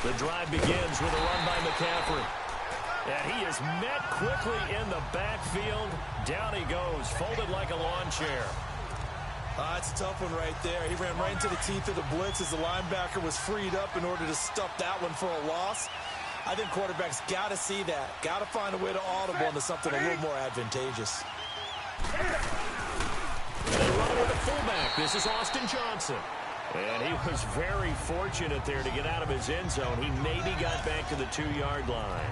The drive begins with a run by McCaffrey. And he is met quickly in the backfield. Down he goes, folded like a lawn chair. It's a tough one right there. He ran right into the teeth of the blitz as the linebacker was freed up in order to stuff that one for a loss. I think quarterbacks got to see that. Got to find a way to audible into something a little more advantageous. They run with a fullback. This is Austin Johnson. And he was very fortunate there to get out of his end zone. He maybe got back to the 2-yard line.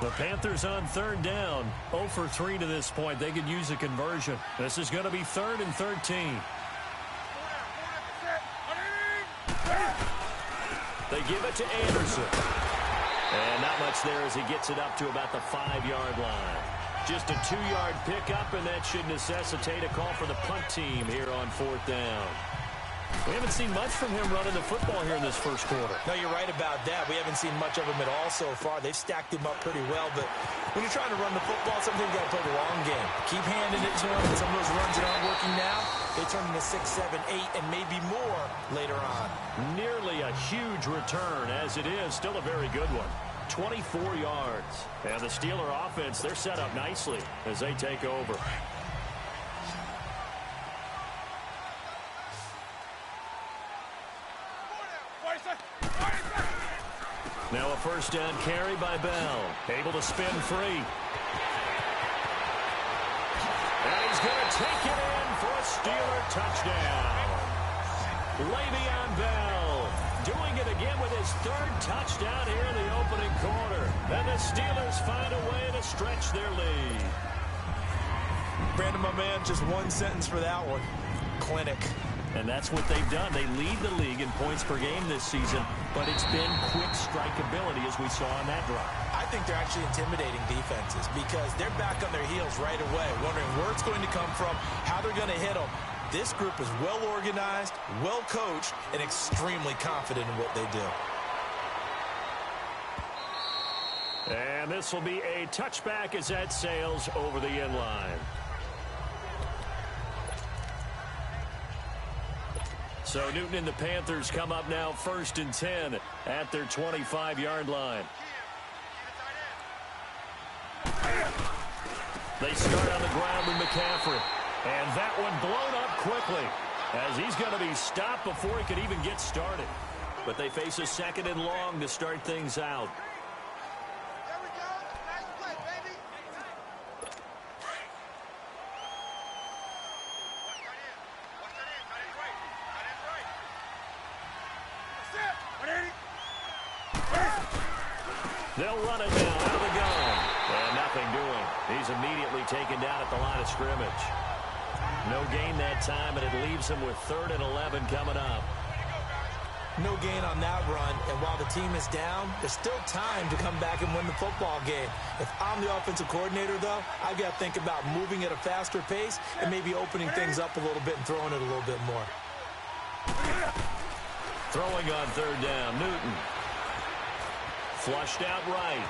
The Panthers on third down. 0 for 3 to this point. They could use a conversion. This is going to be 3rd and 13. They give it to Anderson. And not much there as he gets it up to about the 5-yard line. Just a 2-yard pickup, and that should necessitate a call for the punt team here on 4th down. We haven't seen much from him running the football here in this first quarter. No, you're right about that. We haven't seen much of him at all so far. They've stacked him up pretty well, but when you're trying to run the football, sometimes you got to play the long game. Keep handing it to him, and some of those runs that aren't working now, they turn into 6, 7, 8, and maybe more later on. Nearly a huge return as it is. Still a very good one. 24 yards. And the Steeler offense, they're set up nicely as they take over. Now a first down carry by Bell. Able to spin free. And he's going to take it in for a Steeler touchdown. Le'Veon Bell doing it again with his 3rd touchdown here in the opening quarter. And the Steelers find a way to stretch their lead. Brandon, my man, just one sentence for that one. Clinic. And that's what they've done. They lead the league in points per game this season, but it's been quick strike ability as we saw on that drive. I think they're actually intimidating defenses because they're back on their heels right away, wondering where it's going to come from, how they're going to hit them. This group is well organized, well coached, and extremely confident in what they do. And this will be a touchback as that sails over the end line. So Newton and the Panthers come up now 1st and 10 at their 25-yard line. They start on the ground with McCaffrey. And that one blown up quickly as he's going to be stopped before he could even get started. But they face a 2nd and long to start things out. There we go. Nice play, baby. They'll run it now out of the gun. And nothing doing. He's immediately taken down at the line of scrimmage. No gain that time, and it leaves him with 3rd and 11 coming up. No gain on that run, and while the team is down, there's still time to come back and win the football game. If I'm the offensive coordinator, though, I've got to think about moving at a faster pace and maybe opening things up a little bit and throwing it a little bit more. Throwing on 3rd down, Newton. Flushed out right.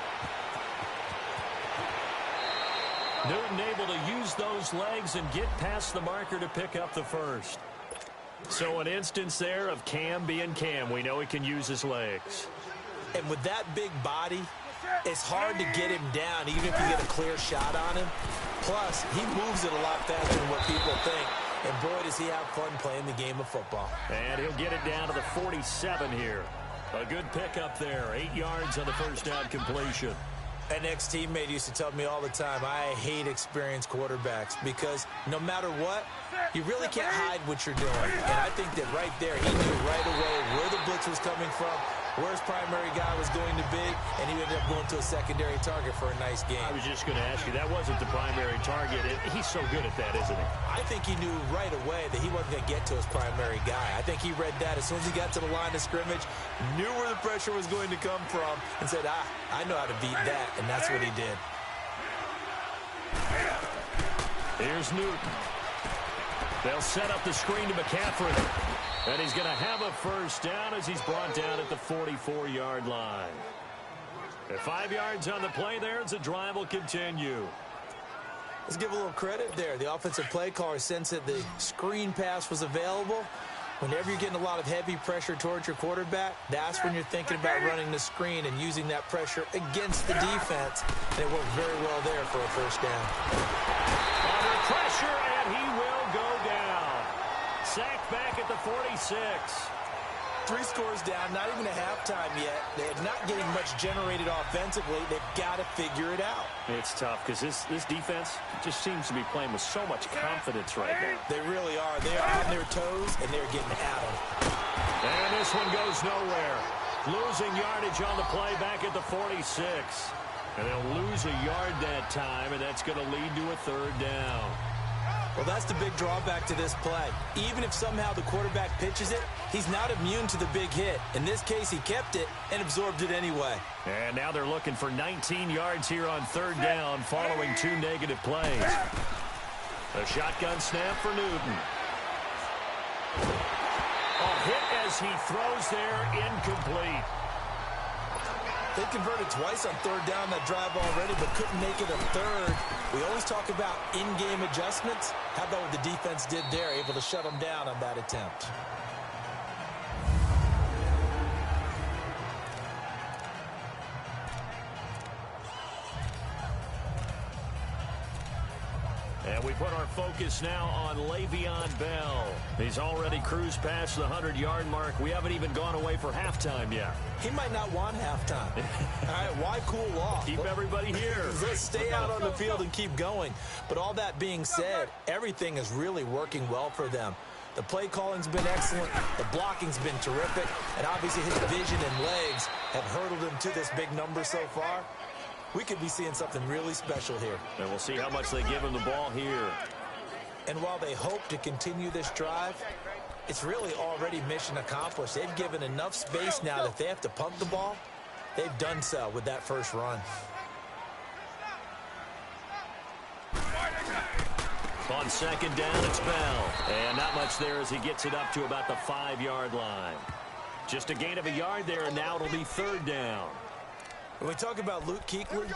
Newton able to use those legs and get past the marker to pick up the first. So an instance there of Cam being Cam. We know he can use his legs. And with that big body, it's hard to get him down even if you get a clear shot on him. Plus, he moves it a lot faster than what people think. And boy, does he have fun playing the game of football. And he'll get it down to the 47 here. A good pickup there. 8 yards on the first down completion. An ex-teammate used to tell me all the time, I hate experienced quarterbacks because no matter what, you really can't hide what you're doing. And I think that right there, he knew right away where the blitz was coming from, where his primary guy was going to be, and he ended up going to a secondary target for a nice game. I was just going to ask you, that wasn't the primary target. He's so good at that, isn't he? I think he knew right away that he wasn't going to get to his primary guy. I think he read that as soon as he got to the line of scrimmage, knew where the pressure was going to come from, and said, I know how to beat that, and that's what he did. Here's Newton. They'll set up the screen to McCaffrey. And he's going to have a first down as he's brought down at the 44-yard line. At 5 yards on the play there as the drive will continue. Let's give a little credit there. The offensive play caller sensed that the screen pass was available. Whenever you're getting a lot of heavy pressure towards your quarterback, that's when you're thinking about running the screen and using that pressure against the defense. And it worked very well there for a first down. Under pressure, and he will go down. Sacked back at the 46. 3 scores down, not even a halftime yet. They're not getting much generated offensively. They've got to figure it out. It's tough because this defense just seems to be playing with so much confidence right now. They really are. They are on their toes, and they're getting at them. And this one goes nowhere. Losing yardage on the play back at the 46. And they'll lose a yard that time, and that's going to lead to a third down. Well, that's the big drawback to this play. Even if somehow the quarterback pitches it, he's not immune to the big hit. In this case, he kept it and absorbed it anyway. And now they're looking for 19 yards here on third down following 2 negative plays. A shotgun snap for Newton. A hit as he throws there, incomplete. They converted twice on third down that drive already, but couldn't make it a third. We always talk about in-game adjustments. How about what the defense did there, able to shut them down on that attempt? And we put our focus now on Le'Veon Bell. He's already cruised past the 100-yard mark. We haven't even gone away for halftime yet. He might not want halftime. All right, why cool off? Keep everybody here. Let's stay out on the field and keep going. But all that being said, everything is really working well for them. The play calling's been excellent. The blocking's been terrific. And obviously his vision and legs have hurdled him to this big number so far. We could be seeing something really special here. And we'll see how much they give him the ball here. And while they hope to continue this drive, it's really already mission accomplished. They've given enough space now that if they have to punt the ball, they've done so with that first run. On second down, it's Bell. And not much there as he gets it up to about the 5-yard line. Just a gain of a yard there, and now it'll be third down. When we talk about Luke Kuechly,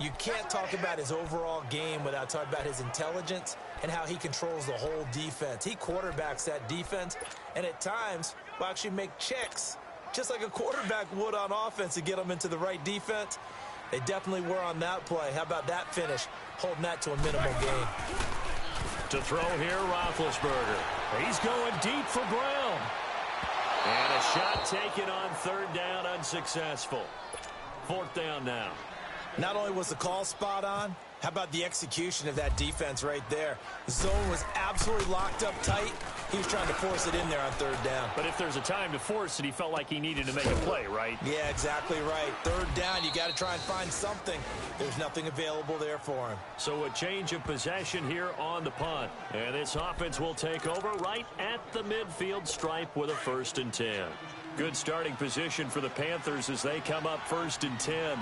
you can't talk about his overall game without talking about his intelligence and how he controls the whole defense. He quarterbacks that defense, and at times will actually make checks, just like a quarterback would on offense to get them into the right defense. They definitely were on that play. How about that finish, holding that to a minimal gain? To throw here, Roethlisberger. He's going deep for Brown. And a shot taken on third down, unsuccessful. Fourth down now. Not only was the call spot on, how about the execution of that defense right there? The zone was absolutely locked up tight. He was trying to force it in there on third down. But if there's a time to force it, he felt like he needed to make a play, right? Yeah, exactly right. Third down, you got to try and find something. There's nothing available there for him. So a change of possession here on the punt. And this offense will take over right at the midfield stripe with a 1st and 10. Good starting position for the Panthers as they come up 1st and 10.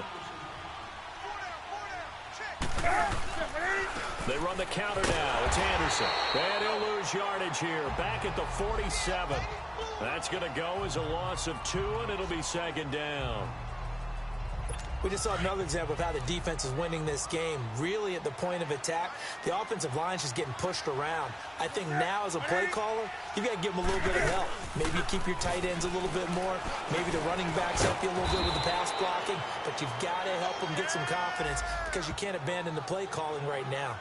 They run the counter now. It's Anderson. And he'll lose yardage here. Back at the 47. That's going to go as a loss of 2, and it'll be second down. We just saw another example of how the defense is winning this game. Really at the point of attack, the offensive line's just getting pushed around. I think now as a play caller, you've got to give them a little bit of help. Maybe you keep your tight ends a little bit more. Maybe the running backs help you a little bit with the pass blocking. But you've got to help them get some confidence because you can't abandon the play calling right now.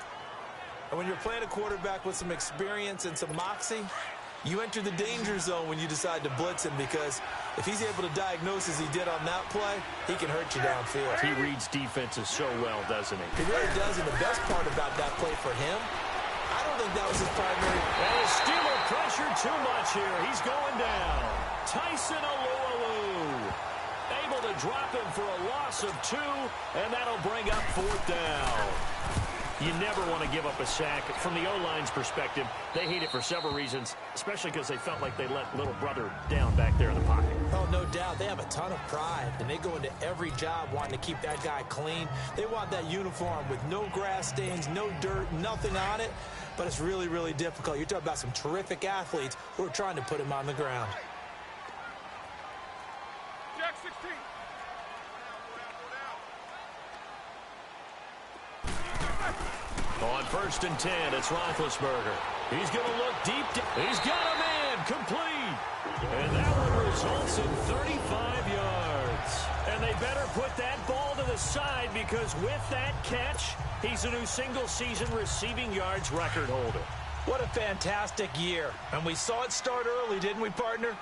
And when you're playing a quarterback with some experience and some moxie, you enter the danger zone when you decide to blitz him, because if he's able to diagnose as he did on that play, he can hurt you downfield. He reads defenses so well, doesn't he? He really does, and the best part about that play for him, I don't think that was his primary. And the Steeler pressure too much here. He's going down. Tyson Alualu able to drop him for a loss of 2, and that'll bring up 4th down. You never want to give up a sack. From the O-line's perspective, they hate it for several reasons, especially because they felt like they let little brother down back there in the pocket. Oh, no doubt. They have a ton of pride, and they go into every job wanting to keep that guy clean. They want that uniform with no grass stains, no dirt, nothing on it. But it's really, really difficult. You're talking about some terrific athletes who are trying to put him on the ground. Jack 16. On 1st and 10, it's Roethlisberger. He's going to look deep. He's got him in. And complete. And that one results in 35 yards. And they better put that ball to the side because with that catch, he's a new single-season receiving yards record holder. What a fantastic year. And we saw it start early, didn't we, partner?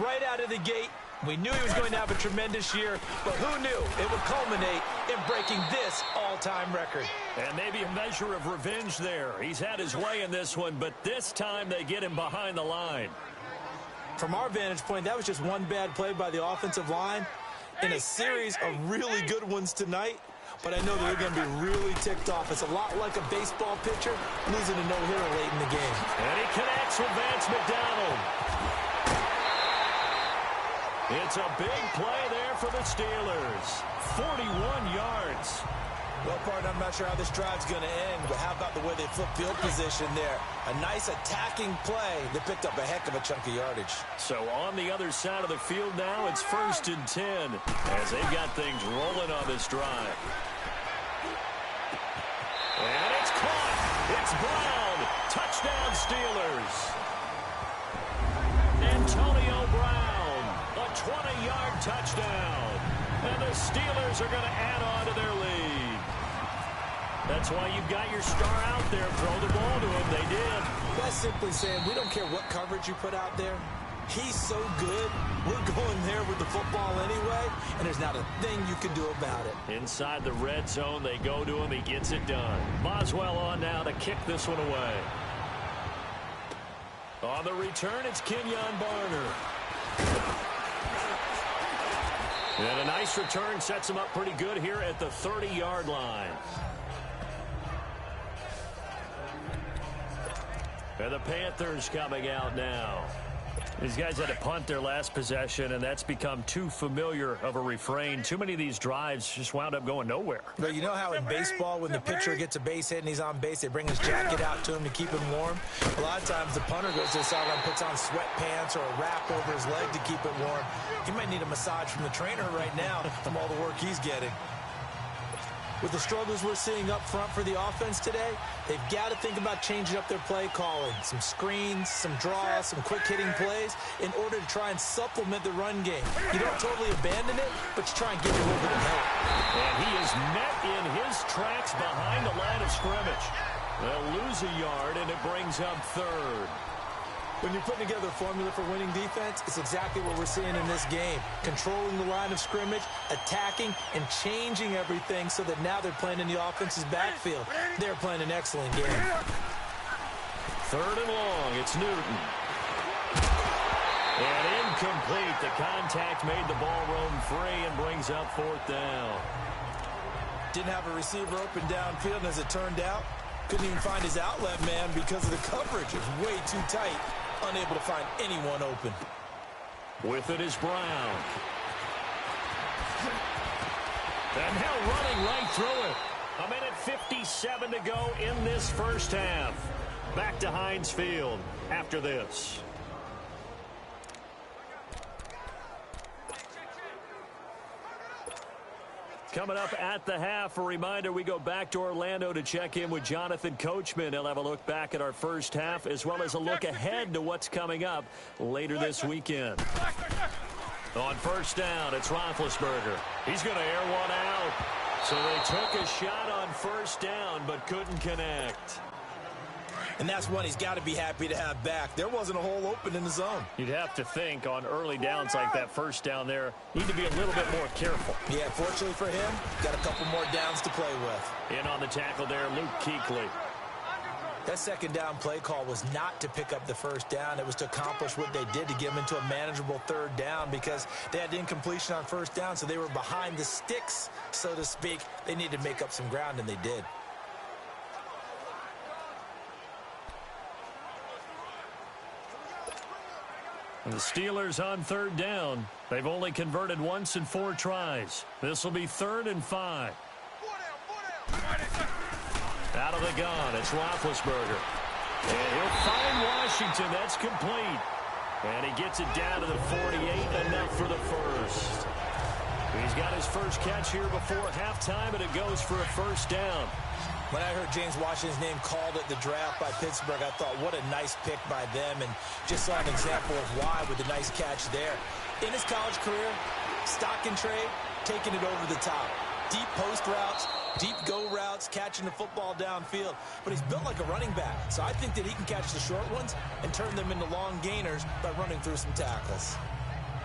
Right out of the gate, we knew he was going to have a tremendous year, but who knew it would culminate in breaking this all-time record. And maybe a measure of revenge there. He's had his way in this one, but this time they get him behind the line. From our vantage point, that was just one bad play by the offensive line in a series of really good ones tonight. But I know they're going to be really ticked off. It's a lot like a baseball pitcher losing a no-hitter late in the game. And he connects with Vance McDonald. It's a big play there for the Steelers. 41 yards. Well, partner, I'm not sure how this drive's going to end, but how about the way they flip field position there? A nice attacking play that picked up a heck of a chunk of yardage. So on the other side of the field now, it's 1st and 10 as they've got things rolling on this drive. And it's caught. It's Brown. Touchdown, Steelers. Antonio Brown, a 20-yard touchdown. And the Steelers are going to add on to their lead. That's why you've got your star out there. Throw the ball to him. They did. That's simply saying we don't care what coverage you put out there. He's so good. We're going there with the football anyway, and there's not a thing you can do about it. Inside the red zone, they go to him. He gets it done. Boswell on now to kick this one away. On the return, it's Kenyon Barner. And a nice return sets him up pretty good here at the 30-yard line. And the Panthers coming out now. These guys had to punt their last possession, and that's become too familiar of a refrain. Too many of these drives just wound up going nowhere. But you know how in baseball, when the pitcher gets a base hit and he's on base, they bring his jacket out to him to keep him warm? A lot of times the punter goes to the sideline, puts on sweatpants or a wrap over his leg to keep it warm. He might need a massage from the trainer right now from all the work he's getting. With the struggles we're seeing up front for the offense today, they've got to think about changing up their play calling. Some screens, some draws, some quick-hitting plays in order to try and supplement the run game. You don't totally abandon it, but you try and give it a little bit of help. And he is met in his tracks behind the line of scrimmage. They'll lose a yard, and it brings up 3rd. When you're putting together a formula for winning defense, it's exactly what we're seeing in this game. Controlling the line of scrimmage, attacking, and changing everything so that now they're playing in the offense's backfield. They're playing an excellent game. 3rd and long. It's Newton. And incomplete. The contact made the ball roam free and brings up 4th down. Didn't have a receiver open downfield, and as it turned out, couldn't even find his outlet man because of the coverage. It was way too tight. Unable to find anyone open. With it is Brown. And now running right through it. 1:57 to go in this first half. Back to Heinz Field after this. Coming up at the half, a reminder, we go back to Orlando to check in with Jonathan Coachman. He'll have a look back at our first half as well as a look ahead to what's coming up later this weekend. On 1st down, it's Roethlisberger. He's going to air one out. So they took a shot on 1st down but couldn't connect. And that's one he's got to be happy to have back. There wasn't a hole open in the zone. You'd have to think on early downs like that 1st down there, need to be a little bit more careful. Yeah, fortunately for him, got a couple more downs to play with. In on the tackle there, Luke Kuechly. That 2nd down play call was not to pick up the 1st down. It was to accomplish what they did to get him into a manageable 3rd down because they had incompletion on 1st down, so they were behind the sticks, so to speak. They needed to make up some ground, and they did. And the Steelers on 3rd down. They've only converted once in 4 tries. This will be 3rd and 5. Out of the gun, it's Roethlisberger. And he'll find Washington. That's complete. And he gets it down to the 48, enough for the first. He's got his first catch here before halftime, and it goes for a 1st down. When I heard James Washington's name called at the draft by Pittsburgh, I thought, what a nice pick by them, and just saw an example of why with a nice catch there. In his college career, stock and trade, taking it over the top. Deep post routes, deep go routes, catching the football downfield. But he's built like a running back, so I think that he can catch the short ones and turn them into long gainers by running through some tackles.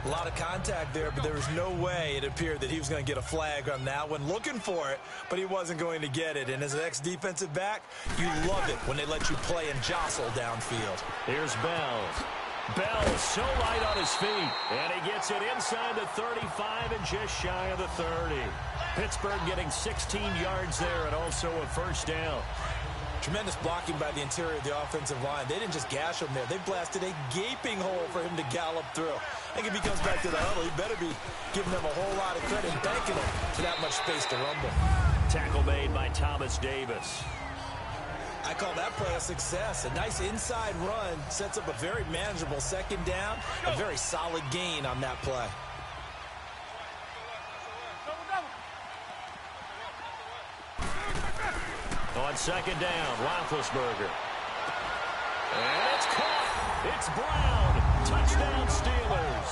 A lot of contact there, but there was no way it appeared that he was going to get a flag on that one. Looking for it, but he wasn't going to get it. And as an ex-defensive back, you love it when they let you play and jostle downfield. Here's Bell. Bell is so light on his feet, and he gets it inside the 35 and just shy of the 30. Pittsburgh getting 16 yards there and also a first down. Tremendous blocking by the interior of the offensive line. They didn't just gash him there. They blasted a gaping hole for him to gallop through. I think if he comes back to the huddle, he better be giving them a whole lot of credit and thanking them for that much space to rumble. Tackle made by Thomas Davis. I call that play a success. A nice inside run sets up a very manageable second down. A very solid gain on that play. On second down, Roethlisberger. And it's caught. It's Brown. Touchdown Steelers.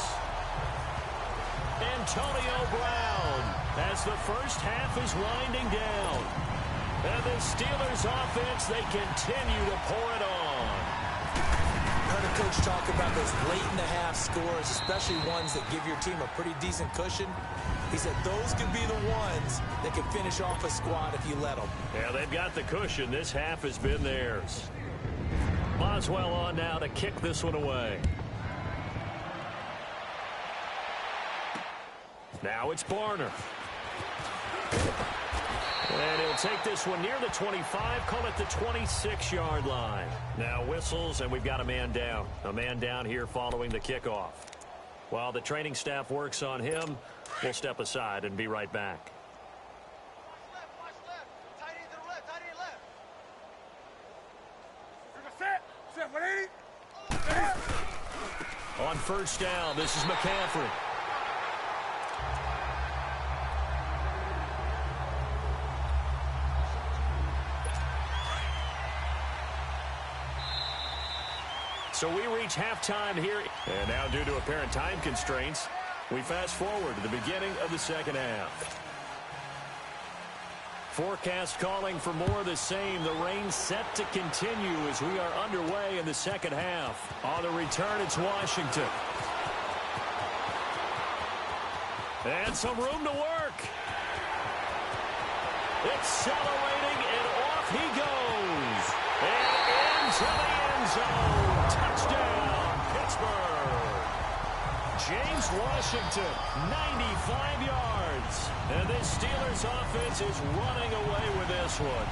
Antonio Brown as the first half is winding down. And the Steelers offense, they continue to pour it on. Heard a coach talk about those late-in-the-half scores, especially ones that give your team a pretty decent cushion. He said those could be the ones that can finish off a squad if you let them. Yeah, they've got the cushion. This half has been theirs. Boswell on now to kick this one away. Now it's Barner. And he'll take this one near the 25, call it the 26-yard line. Now whistles, and we've got a man down. A man down here following the kickoff. While the training staff works on him, we'll step aside and be right back. Watch left. Tight end to the left. Tight end left. Set. On first down, this is McCaffrey. So we reach halftime here. And now due to apparent time constraints, we fast forward to the beginning of the second half. Forecast calling for more of the same. The rain set to continue as we are underway in the second half. On the return, it's Washington. And some room to work. Accelerating, and off he goes. And into the end zone. Touchdown, Pittsburgh. James Washington, 95 yards. And this Steelers offense is running away with this one.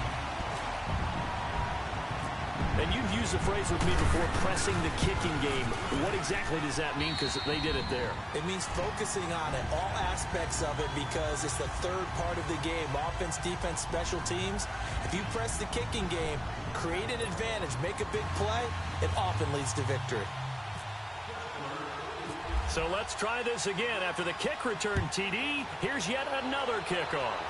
And you've used the phrase with me before, pressing the kicking game. What exactly does that mean? Because they did it there. It means focusing on it, all aspects of it, because it's the third part of the game. Offense, defense, special teams. If you press the kicking game, create an advantage, make a big play, it often leads to victory. So let's try this again. After the kick return, TD, here's yet another kickoff.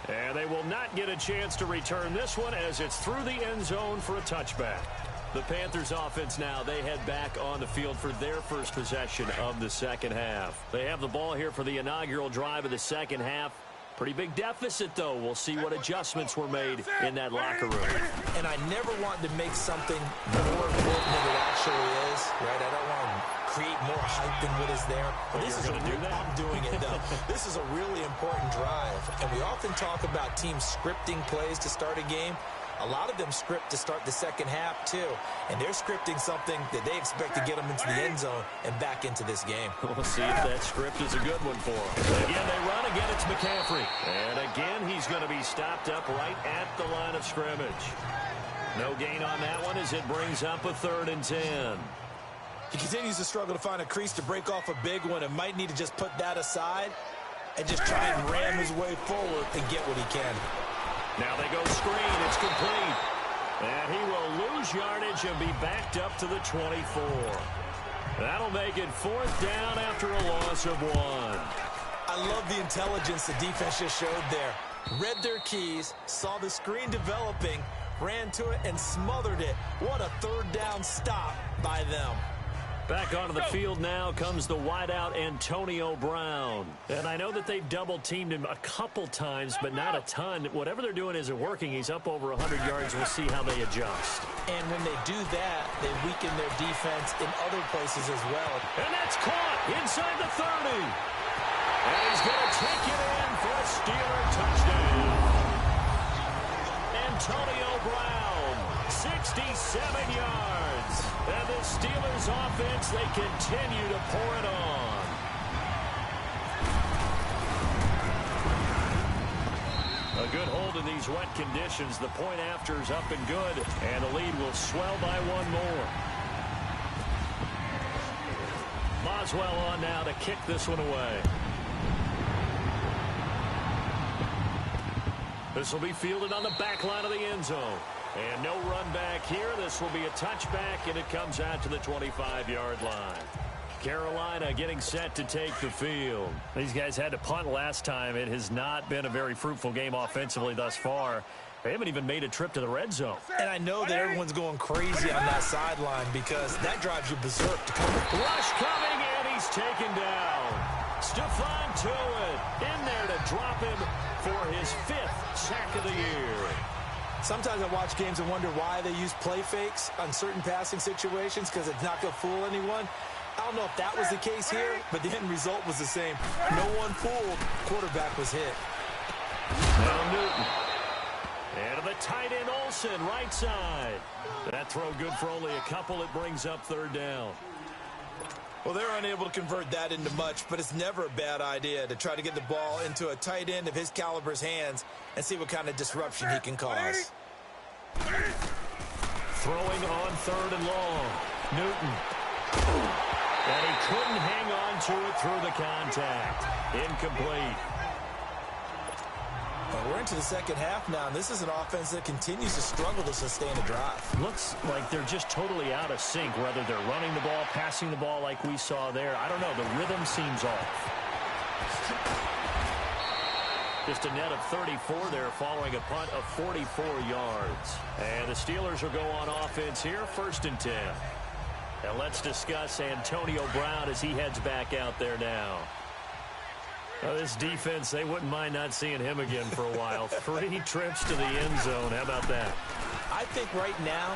And they will not get a chance to return this one as it's through the end zone for a touchback. The Panthers offense now, they head back on the field for their first possession of the second half. They have the ball here for the inaugural drive of the second half. Pretty big deficit, though. We'll see what adjustments were made in that locker room. And I never want to make something more important than it actually is, right? I don't want to create more hype than what is there. But this is going to do that? I'm doing it, though. This is a really important drive. And we often talk about teams scripting plays to start a game. A lot of them script to start the second half, too. And they're scripting something that they expect to get them into the end zone and back into this game. We'll see if that script is a good one for them. Again, they run. Again, it's McCaffrey. And again, he's going to be stopped up right at the line of scrimmage. No gain on that one as it brings up a 3rd and 10. He continues to struggle to find a crease to break off a big one and might need to just put that aside and just try and ram his way forward and get what he can. Now they go screen. It's complete. And he will lose yardage and be backed up to the 24. That'll make it 4th down after a loss of 1. I love the intelligence the defense just showed there. Read their keys, saw the screen developing, ran to it, and smothered it. What a third down stop by them. Back onto the field now comes the wideout Antonio Brown. And I know that they've double-teamed him a couple times, but not a ton. Whatever they're doing isn't working. He's up over 100 yards. We'll see how they adjust. And when they do that, they weaken their defense in other places as well. And that's caught inside the 30. And he's going to take it in for a Steeler touchdown. Antonio Brown, 67 yards. And the Steelers offense, they continue to pour it on. A good hold in these wet conditions. The point after is up and good. And the lead will swell by one more. Boswell on now to kick this one away. This will be fielded on the back line of the end zone. And no run back here. This will be a touchback, and it comes out to the 25-yard line. Carolina getting set to take the field. These guys had to punt last time. It has not been a very fruitful game offensively thus far. They haven't even made a trip to the red zone. And I know that everyone's going crazy on that sideline because that drives you berserk to come. Rush coming, and he's taken down. Stephon Tuitt in there to drop him for his 5th sack of the year. Sometimes I watch games and wonder why they use play fakes on certain passing situations because it's not going to fool anyone. I don't know if that was the case here, but the end result was the same. No one fooled. Quarterback was hit. Now Newton. And to the tight end Olsen, right side. That throw good for only a couple. It brings up 3rd down. Well, they're unable to convert that into much, but it's never a bad idea to try to get the ball into a tight end of his caliber's hands and see what kind of disruption he can cause. Throwing on 3rd and long. Newton. And he couldn't hang on to it through the contact. Incomplete. Well, we're into the second half now, and this is an offense that continues to struggle to sustain a drive. Looks like they're just totally out of sync, whether they're running the ball, passing the ball like we saw there. I don't know. The rhythm seems off. Just a net of 34 there following a punt of 44 yards. And the Steelers will go on offense here, 1st and 10. And let's discuss Antonio Brown as he heads back out there now. This defense, they wouldn't mind not seeing him again for a while. 3 trips to the end zone. How about that? I think right now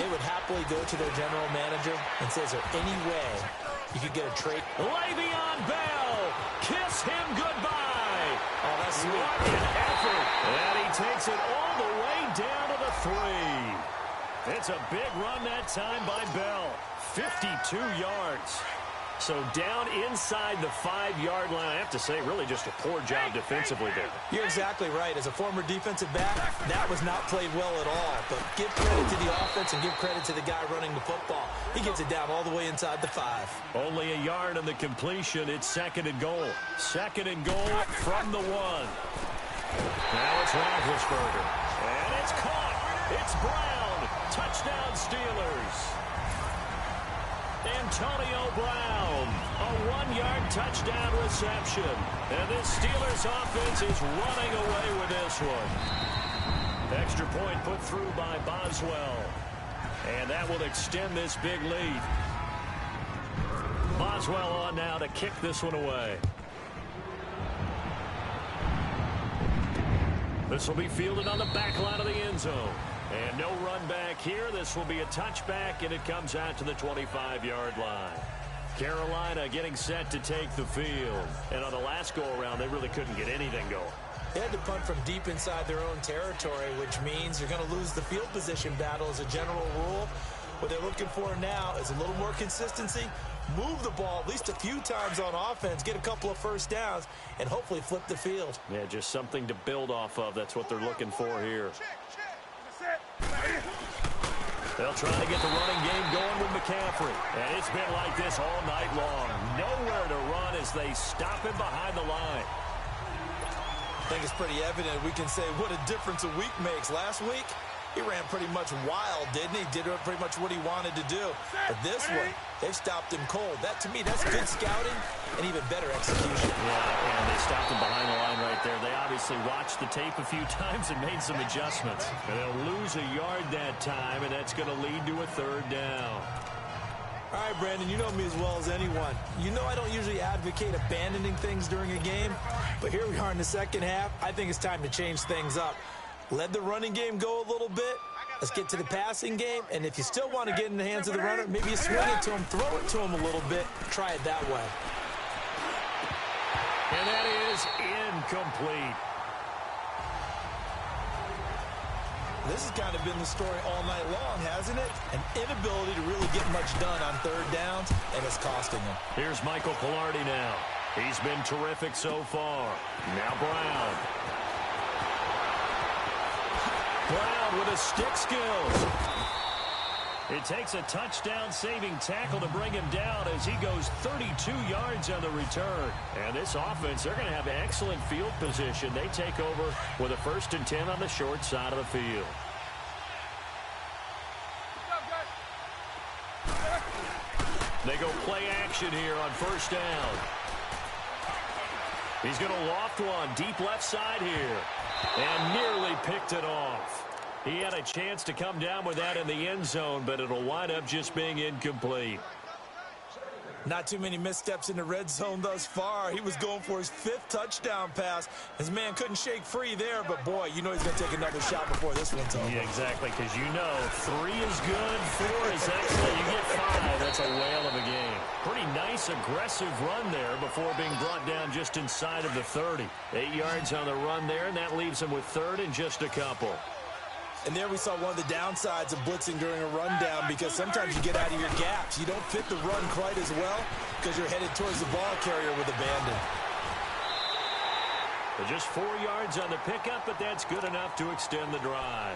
they would happily go to their general manager and say, is there any way you could get a trade? Le'Veon Bell, kiss him goodbye. Oh, that's sweet. What an effort. And he takes it all the way down to the 3. It's a big run that time by Bell. 52 yards. So down inside the 5-yard line. I have to say, really just a poor job defensively there. You're exactly right. As a former defensive back, that was not played well at all. But give credit to the offense and give credit to the guy running the football. He gets it down all the way inside the 5. Only a yard on the completion. It's 2nd and goal. 2nd and goal from the 1. Now it's Roethlisberger. And it's caught. It's Brown. Touchdown Steelers. Antonio Brown, a 1-yard touchdown reception. And this Steelers offense is running away with this one. Extra point put through by Boswell. And that will extend this big lead. Boswell on now to kick this one away. This will be fielded on the back line of the end zone. And no run back here. This will be a touchback, and it comes out to the 25-yard line. Carolina getting set to take the field. And on the last go-around, they really couldn't get anything going. They had to punt from deep inside their own territory, which means you're going to lose the field position battle as a general rule. What they're looking for now is a little more consistency, move the ball at least a few times on offense, get a couple of first downs, and hopefully flip the field. Yeah, just something to build off of. That's what they're looking for here. They'll try to get the running game going with McCaffrey. And it's been like this all night long. Nowhere to run as they stop him behind the line. I think it's pretty evident we can say what a difference a week makes. Last week, He ran pretty much wild, didn't he? Did pretty much what he wanted to do. But this one, they've stopped him cold. That, to me, that's good scouting and even better execution. Yeah, and they stopped him behind the line right there. They obviously watched the tape a few times and made some adjustments. And they'll lose a yard that time, and that's going to lead to a third down. All right, Brandon, you know me as well as anyone. You know I don't usually advocate abandoning things during a game, but here we are in the second half. I think it's time to change things up. Let the running game go a little bit. Let's get to the passing game, and if you still want to get in the hands of the runner, maybe you swing it to him, throw it to him a little bit, try it that way. And that is incomplete. This has kind of been the story all night long, hasn't it? An inability to really get much done on third downs, and it's costing them. Here's Michael Pilardi now. He's been terrific so far. Now Brown. Brown with his stick skills. It takes a touchdown-saving tackle to bring him down as he goes 32 yards on the return. And this offense, they're going to have excellent field position. They take over with a 1st and 10 on the short side of the field. They go play action here on 1st down. He's going to loft one deep left side here. And nearly picked it off. He had a chance to come down with that in the end zone, but it'll wind up just being incomplete. Not too many missteps in the red zone thus far. He was going for his 5th touchdown pass. His man couldn't shake free there, but boy, you know he's going to take another shot before this one's over. Yeah, exactly, because you know 3 is good, 4 is excellent. You get 5, that's a whale of a game. Pretty nice, aggressive run there before being brought down just inside of the 30. 8 yards on the run there, and that leaves him with 3rd and just a couple. And there we saw one of the downsides of blitzing during a rundown, because sometimes you get out of your gaps. You don't fit the run quite as well because you're headed towards the ball carrier with abandon. Just 4 yards on the pickup, but that's good enough to extend the drive.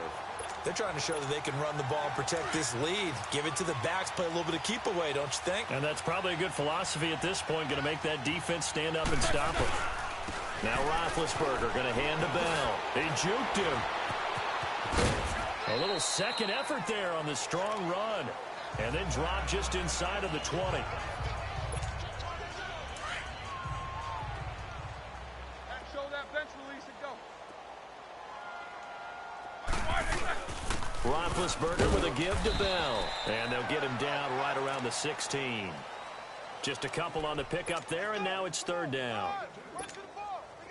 They're trying to show that they can run the ball and protect this lead. Give it to the backs, play a little bit of keep away, don't you think? And that's probably a good philosophy at this point, going to make that defense stand up and stop him. Now Roethlisberger going to hand to Bell. They juked him. A little second effort there on the strong run. And then drop just inside of the 20. Show that bench release and go. Roethlisberger with a give to Bell. And they'll get him down right around the 16. Just a couple on the pickup there, and now it's 3rd down.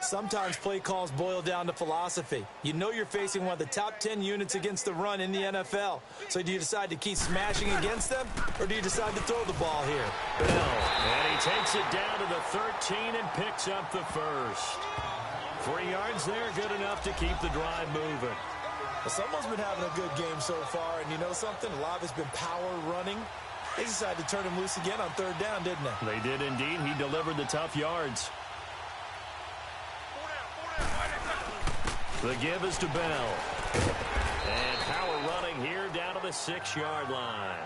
Sometimes play calls boil down to philosophy. You know you're facing one of the top 10 units against the run in the NFL. So do you decide to keep smashing against them, or do you decide to throw the ball here? Bell, and he takes it down to the 13 and picks up the 1st. 3 yards there, good enough to keep the drive moving. Well, someone's been having a good game so far, and you know something? A lot of it's been power running. They decided to turn him loose again on 3rd down, didn't they? They did indeed. He delivered the tough yards. The give is to Bell. And power running here down to the 6-yard line.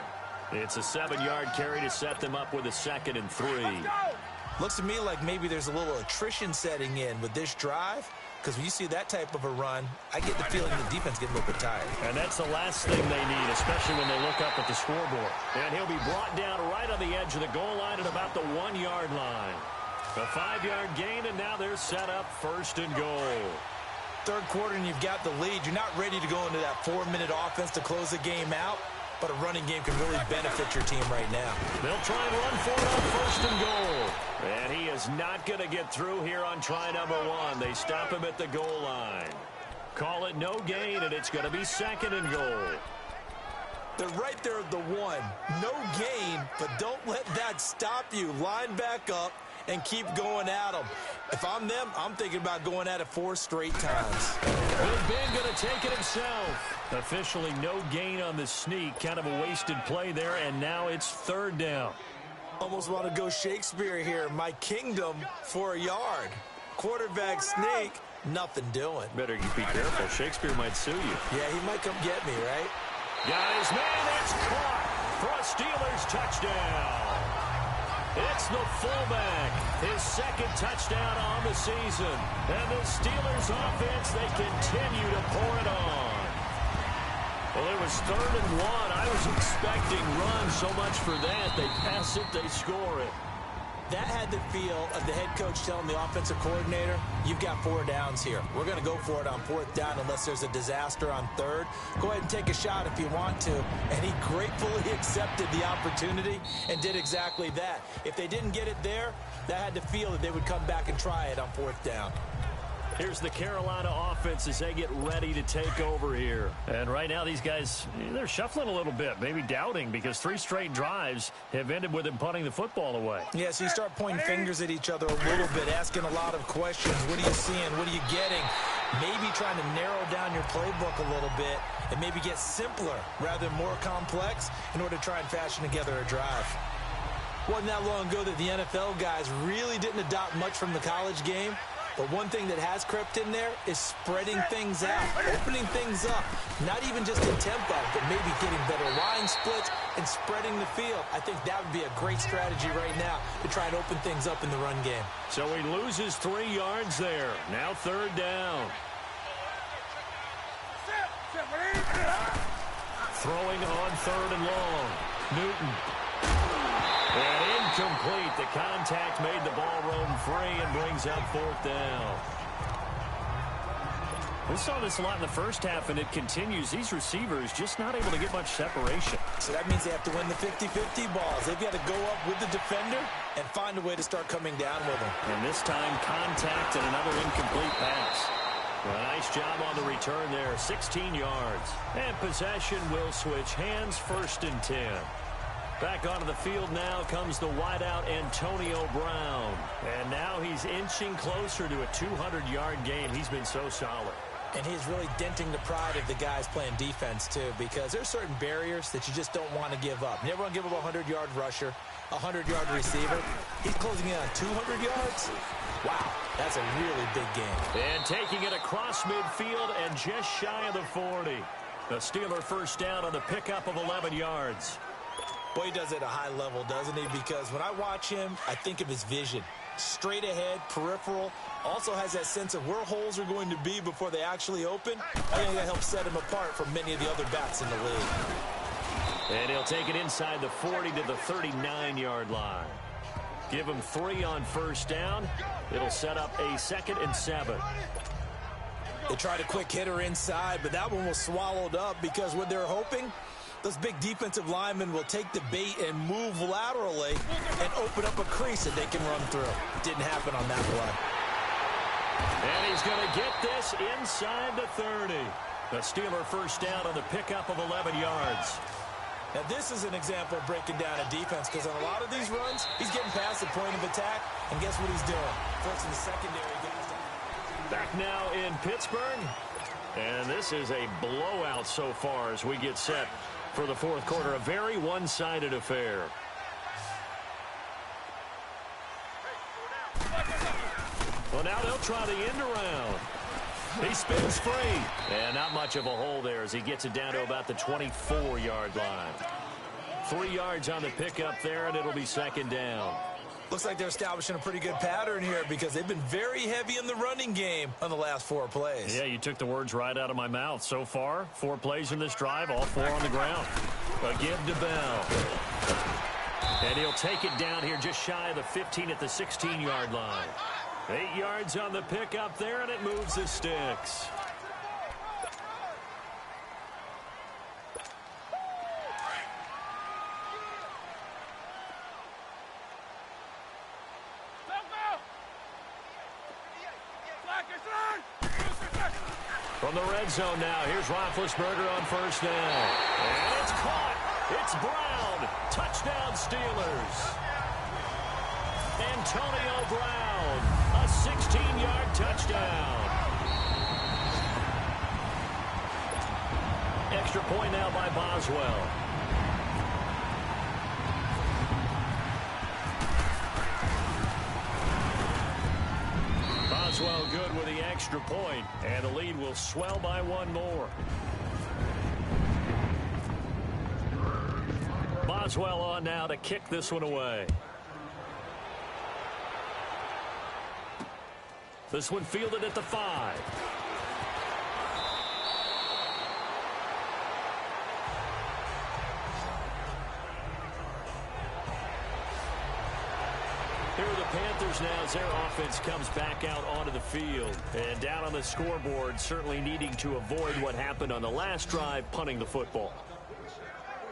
It's a 7-yard carry to set them up with a 2nd and 3. Looks to me like maybe there's a little attrition setting in with this drive, because when you see that type of a run, I get the feeling the defense getting a little bit tired. And that's the last thing they need, especially when they look up at the scoreboard. And he'll be brought down right on the edge of the goal line at about the 1-yard line. A 5-yard gain, and now they're set up 1st and goal. 3rd quarter and you've got the lead. You're not ready to go into that 4-minute offense to close the game out, but a running game can really benefit your team right now. They'll try and run for it on 1st and goal. And he is not going to get through here on try number 1. They stop him at the goal line. Call it no gain, and it's going to be 2nd and goal. They're right there at the 1. No gain, but don't let that stop you. Line back up and keep going at them. If I'm them, I'm thinking about going at it 4 straight times. Big Ben going to take it himself. Officially no gain on the sneak. Kind of a wasted play there, and now it's 3rd down. Almost want to go Shakespeare here. My kingdom for a yard. Quarterback sneak, nothing doing. Better you be careful. Shakespeare might sue you. Yeah, he might come get me, right? Got his man, that's caught for a Steelers touchdown. It's the fullback, his 2nd touchdown on the season. And the Steelers offense, they continue to pour it on. Well, it was 3rd and 1. I was expecting runs. So much for that. They pass it, they score it. That had the feel of the head coach telling the offensive coordinator, you've got 4 downs here. We're going to go for it on 4th down unless there's a disaster on 3rd. Go ahead and take a shot if you want to. And he gratefully accepted the opportunity and did exactly that. If they didn't get it there, that had the feel that they would come back and try it on 4th down. Here's the Carolina offense as they get ready to take over here. And right now these guys, they're shuffling a little bit, maybe doubting, because 3 straight drives have ended with them punting the football away. Yeah, so you start pointing fingers at each other a little bit, asking a lot of questions. What are you seeing? What are you getting? Maybe trying to narrow down your playbook a little bit and maybe get simpler rather than more complex in order to try and fashion together a drive. Wasn't that long ago that the NFL guys really didn't adopt much from the college game. But one thing that has crept in there is spreading things out, opening things up, not even just in tempo, but maybe getting better line splits and spreading the field. I think that would be a great strategy right now to try and open things up in the run game. So he loses 3 yards there. Now 3rd down. Throwing on 3rd and long. Newton. And incomplete. The contact made the ball roam free and brings up 4th down. We saw this a lot in the first half, and it continues. These receivers just not able to get much separation. So that means they have to win the 50-50 balls. They've got to go up with the defender and find a way to start coming down with them. And this time, contact and another incomplete pass. Well, a nice job on the return there, 16 yards. And possession will switch hands, 1st and 10. Back onto the field now comes the wideout Antonio Brown. And now he's inching closer to a 200-yard game. He's been so solid. And he's really denting the pride of the guys playing defense, too, because there's certain barriers that you just don't want to give up. You never want to give up a 100-yard rusher, a 100-yard receiver. He's closing in on 200 yards. Wow, that's a really big game. And taking it across midfield and just shy of the 40. The Steeler 1st down on the pickup of 11 yards. Boy, he does it at a high level, doesn't he? Because when I watch him, I think of his vision. Straight ahead, peripheral. Also has that sense of where holes are going to be before they actually open. I think that helps set him apart from many of the other backs in the league. And he'll take it inside the 40 to the 39-yard line. Give him 3 on 1st down. It'll set up a 2nd and 7. They tried a quick hitter inside, but that one was swallowed up because what they're hoping, those big defensive linemen will take the bait and move laterally and open up a crease that they can run through. Didn't happen on that play. And he's going to get this inside the 30. The Steeler 1st down on the pickup of 11 yards. Now, this is an example of breaking down a defense because on a lot of these runs, he's getting past the point of attack, and guess what he's doing? Forcing the secondary guys to... Back now in Pittsburgh, and this is a blowout so far as we get set for the 4th quarter. A very one-sided affair. Well, now they'll try the end around. He spins free. And not much of a hole there as he gets it down to about the 24-yard line. 3 yards on the pickup there, and it'll be 2nd down. Looks like they're establishing a pretty good pattern here because they've been very heavy in the running game on the last 4 plays. Yeah, you took the words right out of my mouth. So far, 4 plays in this drive, all 4 on the ground. A give to Bell. And he'll take it down here just shy of the 15 at the 16-yard line. 8 yards on the pickup there, and it moves the sticks. From the red zone now, here's Roethlisberger on 1st down. And it's caught. It's Brown. Touchdown Steelers. Antonio Brown, a 16-yard touchdown. Extra point now by Boswell. Boswell good with the extra point, and the lead will swell by 1 more. Boswell on now to kick this one away. This one fielded at the 5. are the Panthers now as their offense comes back out onto the field. And down on the scoreboard, certainly needing to avoid what happened on the last drive, punting the football.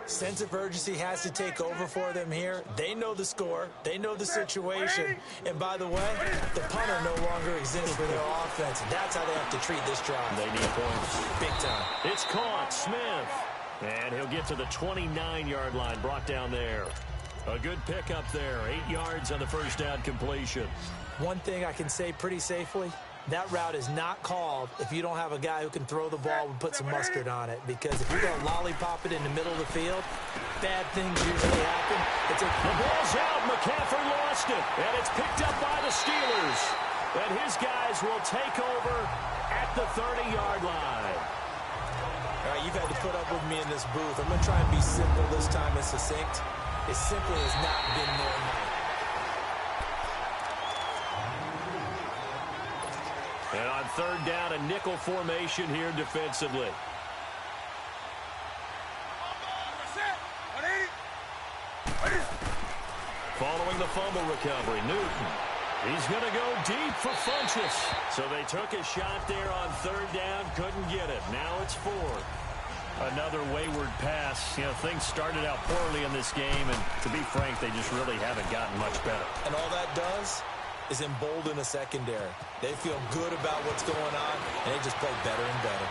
Sense of urgency has to take over for them here. They know the score. They know the situation. And by the way, the punter no longer exists for their offense. That's how they have to treat this drive. They need points. Big time. It's caught. Smith. And he'll get to the 29-yard line, brought down there. A good pickup there. 8 yards on the first down completion. One thing I can say pretty safely, that route is not called if you don't have a guy who can throw the ball and put some mustard on it. Because if you're going to lollipop it in the middle of the field, bad things usually happen. The ball's out. McCaffrey lost it. And it's picked up by the Steelers. And his guys will take over at the 30-yard line. All right, you've had to put up with me in this booth. I'm going to try and be simple this time and succinct. It simply has not been their night. And on third down, a nickel formation here defensively. Following the fumble recovery, Newton. He's going to go deep for Funchess. So they took a shot there on third down, couldn't get it. Now it's fourth. Another wayward pass. You know, things started out poorly in this game, and to be frank, they just really haven't gotten much better. And all that does is embolden a secondary. They feel good about what's going on, and they just play better and better.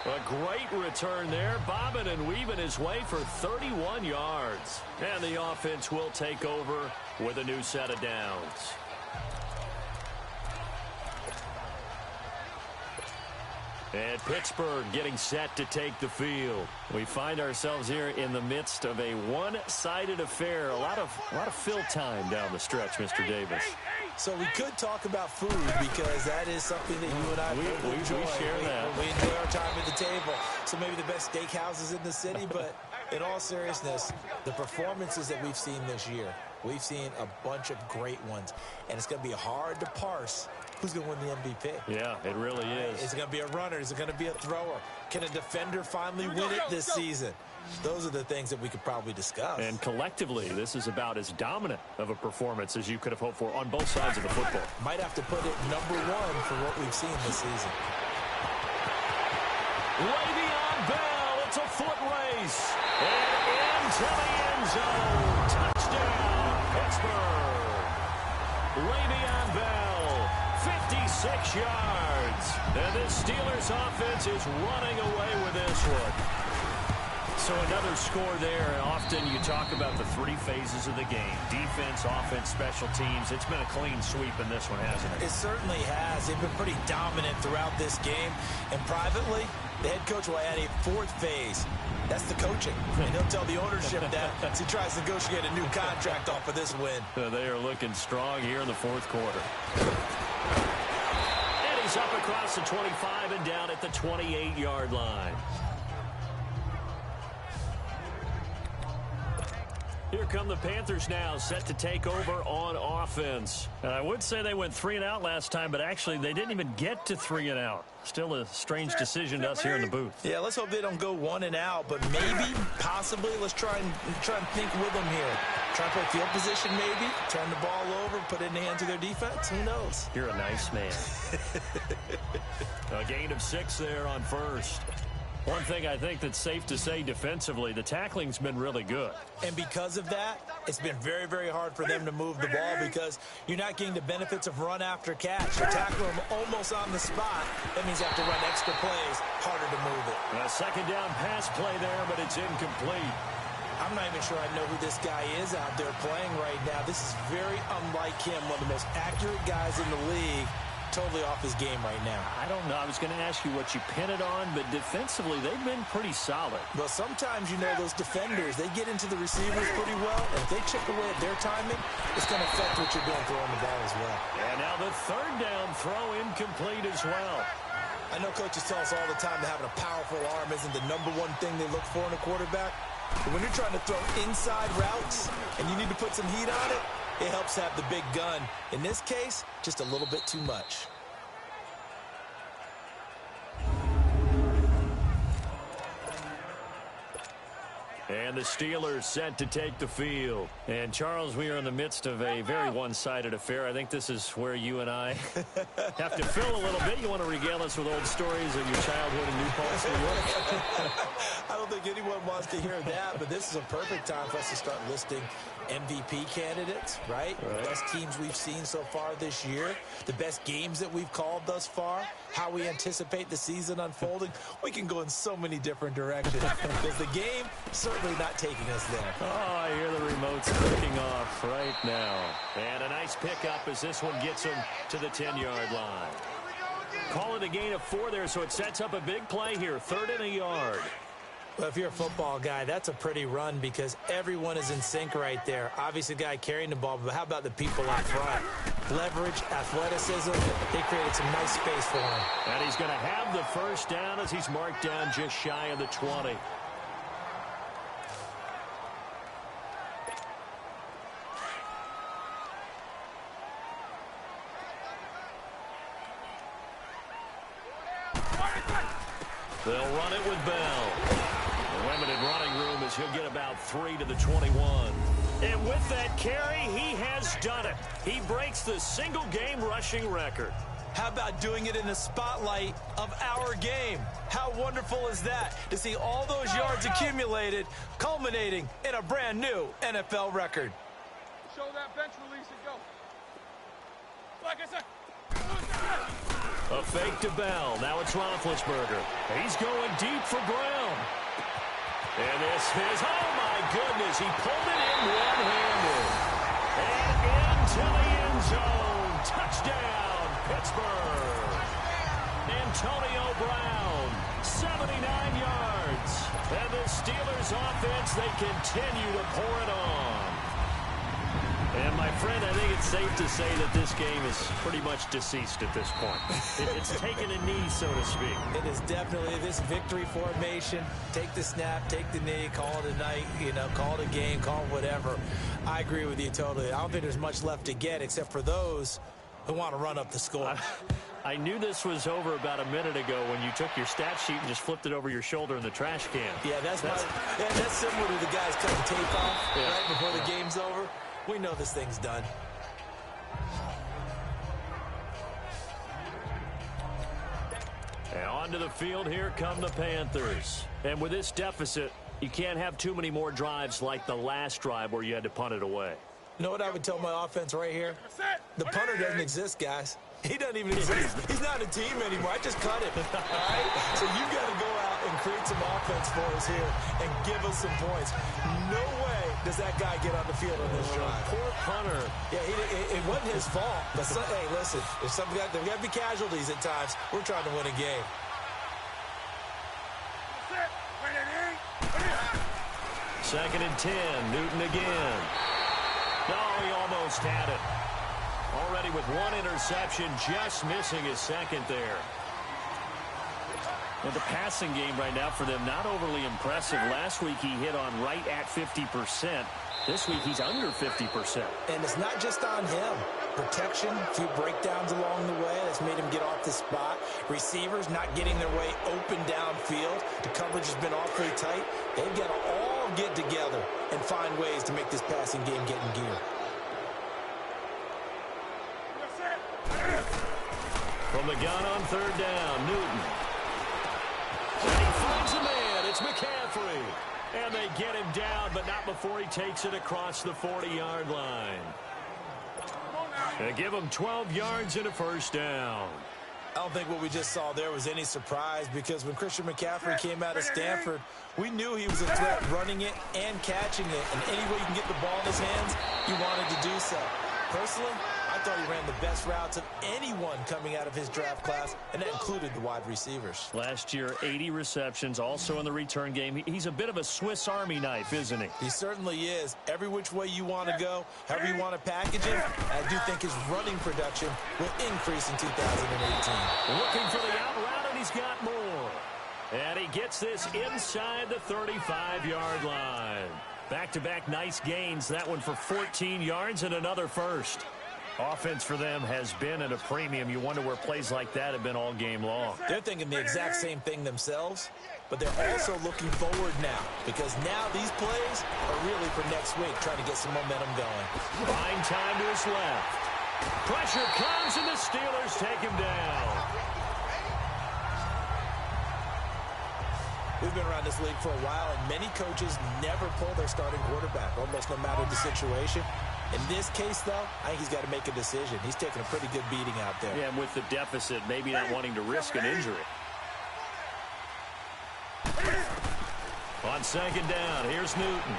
A great return there, bobbing and weaving his way for 31 yards. And the offense will take over with a new set of downs. And Pittsburgh getting set to take the field. We find ourselves here in the midst of a one-sided affair. A lot of fill time down the stretch, Mr. Davis. So we could talk about food because that is something that you and I enjoy. We share that. We enjoy our time at the table. So maybe the best steakhouses in the city, but in all seriousness, the performances that we've seen this year, we've seen a bunch of great ones, and it's going to be hard to parse who's going to win the MVP. Yeah, it really is. Is it going to be a runner? Is it going to be a thrower? Can a defender finally win it this season? Those are the things that we could probably discuss. And collectively, this is about as dominant of a performance as you could have hoped for on both sides of the football. Might have to put it number one for what we've seen this season. Le'Veon Bell, it's a foot race. And into the end zone. Touchdown, Pittsburgh. Le'Veon Bell, 56 yards. And this Steelers offense is running away with this one. So another score there, and often you talk about the three phases of the game. Defense, offense, special teams. It's been a clean sweep in this one, hasn't it? It certainly has. They've been pretty dominant throughout this game. And privately, the head coach will add a fourth phase. That's the coaching. And he'll tell the ownership that as he tries to negotiate a new contract off of this win. They are looking strong here in the fourth quarter. And he's up across the 25 and down at the 28-yard line. Here come the Panthers now, set to take over on offense. And I would say they went 3 and out last time, but actually they didn't even get to 3 and out. Still a strange decision to us here in the booth. Yeah, let's hope they don't go 1 and out, but maybe, possibly, let's try and think with them here. Try and play field position maybe, turn the ball over, put it in the hands of their defense. Who knows? You're a nice man. A gain of 6 there on first. One thing I think that's safe to say defensively, the tackling's been really good. And because of that, it's been very, very hard for them to move the ball because you're not getting the benefits of run after catch. You tackle them almost on the spot. That means you have to run extra plays, harder to move it. A second down pass play there, but it's incomplete. I'm not even sure I know who this guy is out there playing right now. This is very unlike him, one of the most accurate guys in the league. Totally off his game right now. I don't know. I was going to ask you what you pin it on, but defensively, they've been pretty solid. Well, sometimes, you know, those defenders, they get into the receivers pretty well, and if they chip away at their timing, it's going to affect what you're doing throwing the ball as well. And now the third down throw incomplete as well. I know coaches tell us all the time that having a powerful arm isn't the number one thing they look for in a quarterback. But when you're trying to throw inside routes and you need to put some heat on it, it helps have the big gun. In this case, just a little bit too much. And And the Steelers set to take the field. And, Charles, we are in the midst of a very one-sided affair. I think this is where you and I have to fill a little bit. You want to regale us with old stories of your childhood in New Paltz, New York? I don't think anyone wants to hear that, but this is a perfect time for us to start listing MVP candidates, right? The best teams we've seen so far this year, the best games that we've called thus far, how we anticipate the season unfolding. We can go in so many different directions because the game certainly not taking us there. Oh, I hear the remotes clicking off right now. And a nice pickup as this one gets him to the 10-yard line. Call it a gain of 4 there, so it sets up a big play here, 3rd and a yard. Well, if you're a football guy, that's a pretty run because everyone is in sync right there. Obviously, the guy carrying the ball, but how about the people up front? Leverage, athleticism, they created some nice space for him. And he's going to have the first down as he's marked down just shy of the 20. They'll run it with Bell. Limited running room as he'll get about 3 to the 21. And with that carry, he has done it. He breaks the single-game rushing record. How about doing it in the spotlight of our game? How wonderful is that to see all those yards accumulated, culminating in a brand new NFL record? Show that bench release and go. Like I said. A fake to Bell. Now it's Roethlisberger. He's going deep for Brown. And this is, oh my goodness, he pulled it in one-handed. And into the end zone. Touchdown, Pittsburgh. Antonio Brown, 79 yards. And the Steelers offense, they continue to pour it on. And, my friend, I think it's safe to say that this game is pretty much deceased at this point. It's taken a knee, so to speak. It is definitely this victory formation. Take the snap, take the knee, call it a night, call it a game, call it whatever. I agree with you totally. I don't think there's much left to get except for those who want to run up the score. I knew this was over about a minute ago when you took your stat sheet and just flipped it over your shoulder in the trash can. Yeah, that's similar to the guys cutting tape off right before the game's over. We know this thing's done. And onto the field, here come the Panthers. And with this deficit, you can't have too many more drives like the last drive where you had to punt it away. You know what I would tell my offense right here? The punter doesn't exist, guys. He doesn't even exist. He's not a team anymore. I just cut him. All right? So you've got to go out and create some offense for us here and give us some points. No way does that guy get on the field on this drive. Poor punter. Yeah, it wasn't his fault. But hey, listen, there's got to be casualties at times. We're trying to win a game. Second and 10. Newton again. No, he almost had it. Already with one interception, just missing his second there. Well, the passing game right now for them, not overly impressive. Last week he hit on right at 50%. This week he's under 50%. And it's not just on him. Protection, a few breakdowns along the way. That's made him get off the spot. Receivers not getting their way open downfield. The coverage has been awfully tight. They've got to all get together and find ways to make this passing game get in gear. From the gun on third down, Newton. And he finds a man. It's McCaffrey. And they get him down, but not before he takes it across the 40-yard line. They give him 12 yards and a first down. I don't think what we just saw there was any surprise because when Christian McCaffrey came out of Stanford, we knew he was a threat running it and catching it. And any way you can get the ball in his hands, you wanted to do so. Personally, I thought he ran the best routes of anyone coming out of his draft class, and that included the wide receivers. Last year, 80 receptions, also in the return game. He's a bit of a Swiss Army knife, isn't he? He certainly is. Every which way you want to go, however you want to package him, I do think his running production will increase in 2018. Looking for the out route, and he's got more. And he gets this inside the 35-yard line. Back-to-back nice gains. That one for 14 yards and another first. Offense for them has been at a premium. You wonder where plays like that have been all game long. They're thinking the exact same thing themselves. but they're also looking forward now because now these plays are really for next week, trying to get some momentum going. Fine time to his left. Pressure comes, and the Steelers take him down. We've been around this league for a while, and many coaches never pull their starting quarterback, almost no matter the situation. In this case, though, I think he's got to make a decision. He's taking a pretty good beating out there. Yeah, and with the deficit, maybe not wanting to risk an injury. On second down, here's Newton.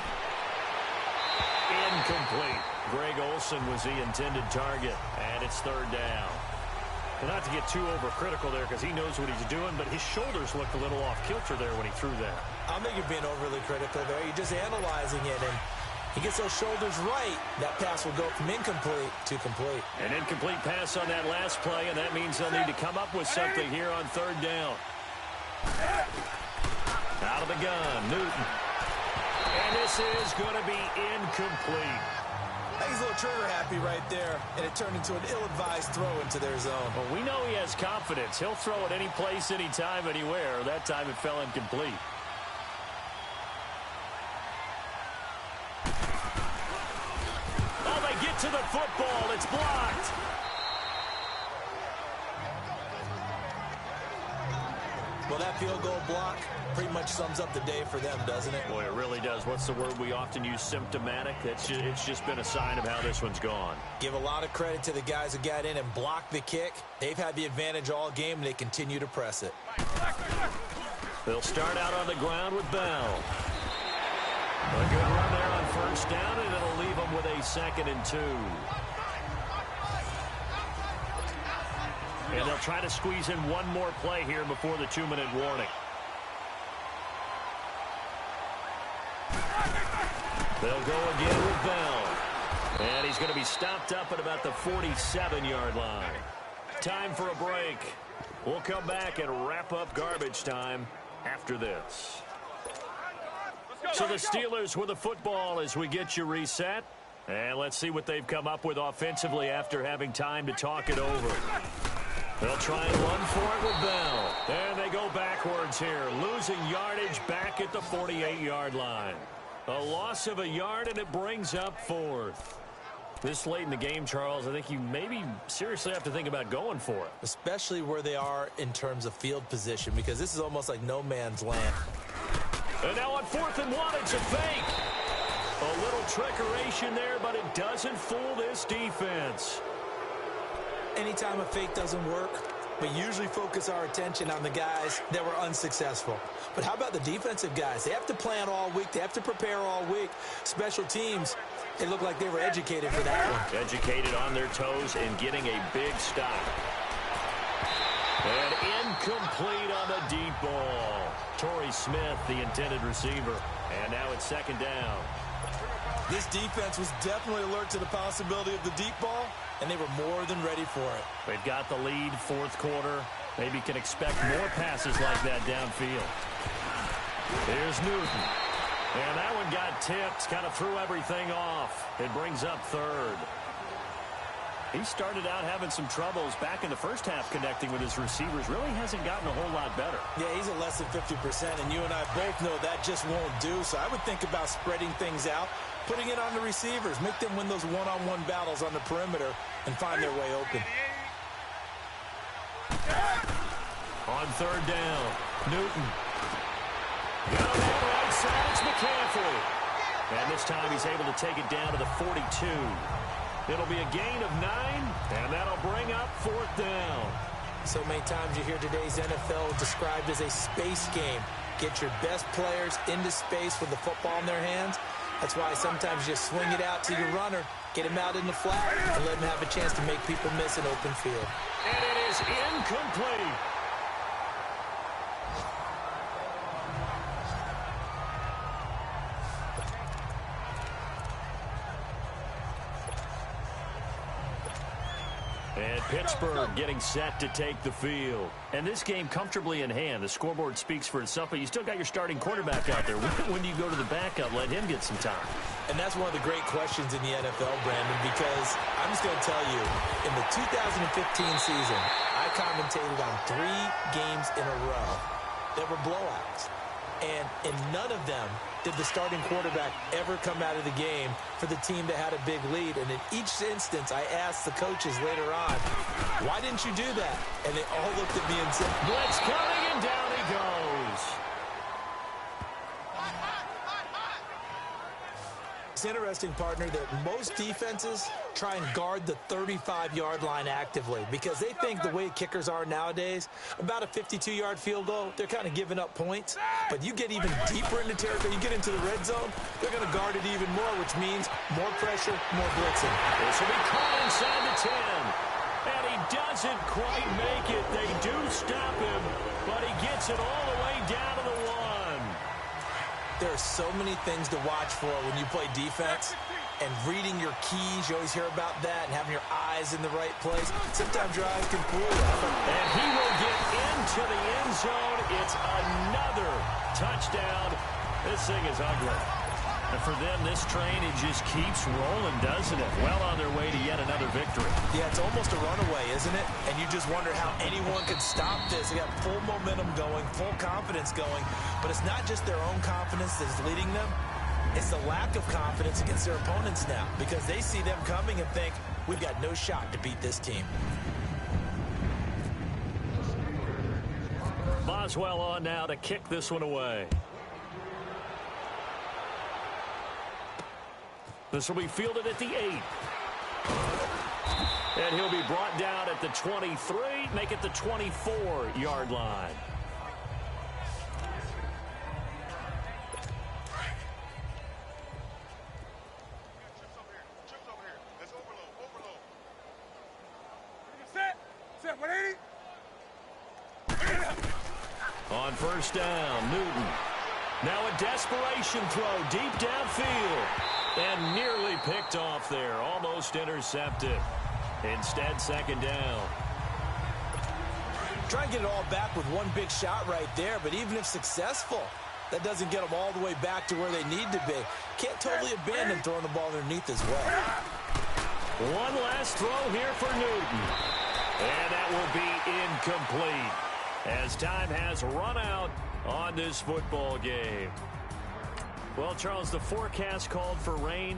Incomplete. Greg Olsen was the intended target, and it's third down. Well, not to get too overcritical there because he knows what he's doing, but his shoulders looked a little off kilter there when he threw that. I don't think you're being overly critical there. You're just analyzing it, and he gets those shoulders right. That pass will go from incomplete to complete. An incomplete pass on that last play, and that means they'll need to come up with something here on third down. Out of the gun, Newton. And this is going to be incomplete. I think he's a little trigger happy right there, and it turned into an ill-advised throw into their zone. Well, we know he has confidence. He'll throw it any place, anytime, anywhere. That time it fell incomplete. Oh, they get to the football. It's blocked. Well, that field goal block pretty much sums up the day for them, doesn't it? Boy, it really does. What's the word we often use? Symptomatic. It's just been a sign of how this one's gone. Give a lot of credit to the guys who got in and blocked the kick. They've had the advantage all game, and they continue to press it. They'll start out on the ground with Bell. A good run there on first down, and it'll leave them with a 2nd and 2. And they'll try to squeeze in one more play here before the 2-minute warning. They'll go again with Bell. And he's going to be stopped up at about the 47-yard line. Time for a break. We'll come back and wrap up garbage time after this. So the Steelers with the football as we get you reset. And let's see what they've come up with offensively after having time to talk it over. They'll try and run for it with Bell. And they go backwards here, losing yardage back at the 48-yard line. A loss of a yard, and it brings up 4th. This late in the game, Charles, I think you maybe seriously have to think about going for it. Especially where they are in terms of field position, because this is almost like no man's land. And now on 4th and 1, it's a fake. A little trickeration there, but it doesn't fool this defense. Anytime a fake doesn't work, we usually focus our attention on the guys that were unsuccessful. But how about the defensive guys? They have to plan all week. They have to prepare all week. Special teams, it looked like they were educated for that one. Educated on their toes and getting a big stop. And incomplete on the deep ball. Torrey Smith, the intended receiver. And now it's 2nd down. This defense was definitely alert to the possibility of the deep ball, and they were more than ready for it. They've got the lead, 4th quarter. Maybe can expect more passes like that downfield. Here's Newton. And that one got tipped, kind of threw everything off. It brings up 3rd. He started out having some troubles back in the first half connecting with his receivers. Really hasn't gotten a whole lot better. Yeah, he's at less than 50%, and you and I both know that just won't do. So I would think about spreading things out, putting it on the receivers, make them win those one-on-one battles on the perimeter and find their way open. On 3rd down, Newton. Got him on the right side, it's McCaffrey. And this time he's able to take it down to the 42. It'll be a gain of 9, and that'll bring up 4th down. So many times you hear today's NFL described as a space game. Get your best players into space with the football in their hands. That's why sometimes you just swing it out to your runner, get him out in the flat, and let him have a chance to make people miss an open field. And it is incomplete. And Pittsburgh getting set to take the field. And this game comfortably in hand. The scoreboard speaks for itself, but you still got your starting quarterback out there. When do you go to the backup, let him get some time? And that's one of the great questions in the NFL, Brandon, because I'm just going to tell you, in the 2015 season, I commentated on 3 games in a row that were blowouts. And in none of them did the starting quarterback ever come out of the game for the team that had a big lead. And in each instance, I asked the coaches later on, why didn't you do that? And they all looked at me and said, blitz coming, and down he goes. It's interesting, partner, that most defenses try and guard the 35-yard line actively because they think the way kickers are nowadays, about a 52-yard field goal, they're kind of giving up points. But you get even deeper into territory, you get into the red zone, they're going to guard it even more, which means more pressure, more blitzing. This will be caught inside the 10. And he doesn't quite make it. They do stop him, but he gets it all the way down to the 1. There are so many things to watch for when you play defense, and reading your keys, you always hear about that, and having your eyes in the right place. Sometimes your eyes can fool you. And he will get into the end zone. It's another touchdown. This thing is ugly. And for them, this train, it just keeps rolling, doesn't it? Well on their way to yet another victory. Yeah, it's almost a runaway, isn't it? And you just wonder how anyone could stop this. They got full momentum going, full confidence going. But it's not just their own confidence that's leading them. It's the lack of confidence against their opponents now because they see them coming and think, we've got no shot to beat this team. Boswell on now to kick this one away. This will be fielded at the 8. And he'll be brought down at the 23, make it the 24-yard line. Set, 180. On first down, Newton. Now a desperation throw deep downfield. And nearly picked off there. Almost intercepted. Instead, second down. Try and get it all back with one big shot right there, but even if successful, that doesn't get them all the way back to where they need to be. Can't totally abandon throwing the ball underneath as well. One last throw here for Newton. And that will be incomplete as time has run out on this football game. Well, Charles, the forecast called for rain.